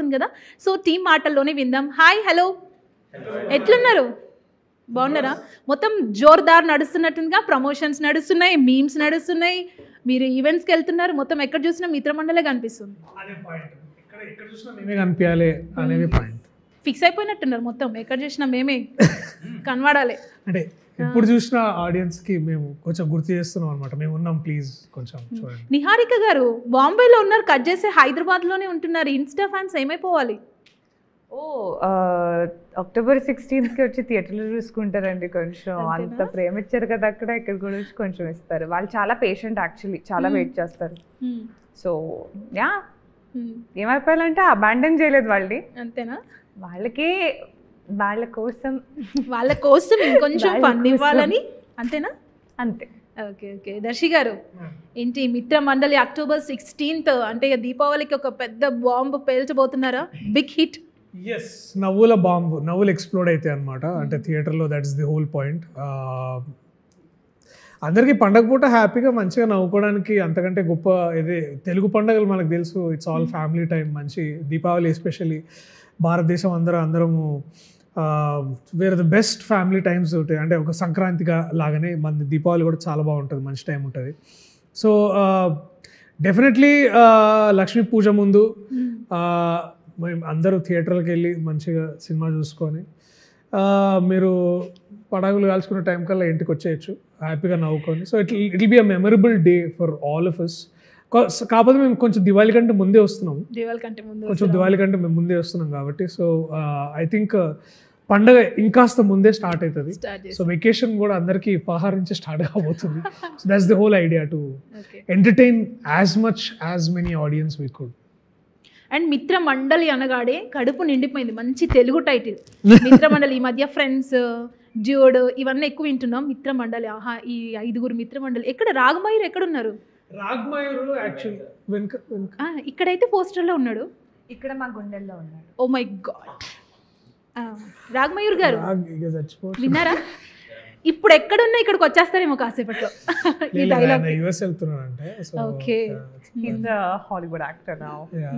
అవుతుంది కదా. So team మాటల్లోనే విందాం. హాయ్, హలో, ఎట్లున్నారు? బాగున్నారా? మొత్తం జోర్దార్ నడుస్తున్నట్టుగా, ప్రమోషన్స్ నడుస్తున్నాయి, మీమ్స్ నడుస్తున్నాయి, మీరు ఈవెంట్స్కి వెళ్తున్నారు, మొత్తం ఎక్కడ చూసినా మిత్రమండలే కనిపిస్తుంది. ఫిక్స్ అయిపోయినట్టున్నారు, మొత్తం ఎక్కడ చూసినా మేమే కనబడాలి. అంటే ఎప్పుడు చూసిన ఆడియన్స్ కి మేము కొంచెం గుర్తు చేస్తున్నాం అనమాట, మేము ఉన్నాం, ప్లీజ్ కొంచెం చూడండి. నిహారిక గారు బాంబేలో ఉన్నారు, కట్ చేసి హైదరాబాద్లోనే ఉంటున్నారు. ఇన్స్టా ఫ్యాన్స్ ఏమైపోవాలి? అక్టోబర్ 16th వచ్చి థియేటర్లో చూసుకుంటారండి. కొంచెం అంత ప్రేమ ఇచ్చారు కదా అక్కడ, ఇక్కడ కూడా కొంచెం ఇస్తారు. వాళ్ళు చాలా పేషెంట్, యాక్చువల్లీ చాలా వెయిట్ చేస్తారు. సో యా, ఏమైపోయాలంటే అబాండన్ చేయలేదు వాళ్ళని, అంతేనా? వాళ్ళకి వాళ్ళ కోసం ఇంకొంచెం ఫన్ ఇవ్వాలని, అంతేనా? అంతే. Okay okay. దర్శి గారు ఏంటి మిత్ర మండలి అక్టోబర్ 16th అంటే దీపావళికి ఒక పెద్ద బాంబు పేల్చబోతున్నారా? Big hit. ఎస్, నవ్వుల బాంబు, నవ్వులు ఎక్స్ప్లోడ్ అవుతాయి అనమాట. అంటే థియేటర్లో that is the whole point. అందరికీ పండగ పూట హ్యాపీగా మంచిగా నవ్వుకోవడానికి అంతకంటే గొప్ప ఇది తెలుగు పండుగలు మనకు తెలుసు. It's all family time. మంచి దీపావళి ఎస్పెషల్లీ భారతదేశం అందరము wear the best family times ఉంటాయి. అంటే ఒక సంక్రాంతిగా లాగానే మన దీపావళి కూడా చాలా బాగుంటుంది, మంచి టైం ఉంటుంది. సో డెఫినెట్లీ లక్ష్మీ పూజ ముందు మేము అందరూ థియేటర్కి వెళ్ళి మంచిగా సినిమా చూసుకొని మీరు పటాకులు కాల్చుకునే టైం కల్లా ఇంటికి వచ్చేయచ్చు హ్యాపీగా నవ్వుకొని. So it be a memorable day for all of us. కాకపోతే మేము కొంచెం దివాళీ కంటే ముందే వస్తున్నాం, దివాళీ కంటే మేము ముందే వస్తున్నాం కాబట్టి సో ఐ థింక్ పండగ ఇంకాస్త ముందే స్టార్ట్ అవుతుంది. సో వెకేషన్ కూడా అందరికీ పదహారు నుంచి స్టార్ట్ కాబోతుంది. So that's the whole idea, to entertain as much as many audience we could. And మిత్ర మండలి అనగాడే కడుపు నిండిపోయింది. మంచి తెలుగు టైటిల్ మిత్ర మండలి. ఈ మధ్య ఫ్రెండ్స్, డ్యూడ్ ఇవన్నీ ఎక్కువ వింటున్నాం. మిత్ర మండలి, ఆహా, ఈ 5 మిత్ర మండలి. ఎక్కడ రాగమయూర్ ఎక్కడున్నారు? రాగమయూర్ యాక్చువల్లీ ఇక్కడైతే పోస్టర్లో ఉన్నాడు, ఇక్కడ మా గుండెల్లో ఉన్నాడు. Oh my God. రాగమయూర్ గారు విన్నారా? ఇప్పుడు ఎక్కడున్నా ఇక్కడికి వచ్చేస్తారేమో కాసేపట్లో. ఈ డైలాగ్ యుఎస్ వెళ్తున్నానంటే. Okay, he's a Hollywood actor now. Yeah,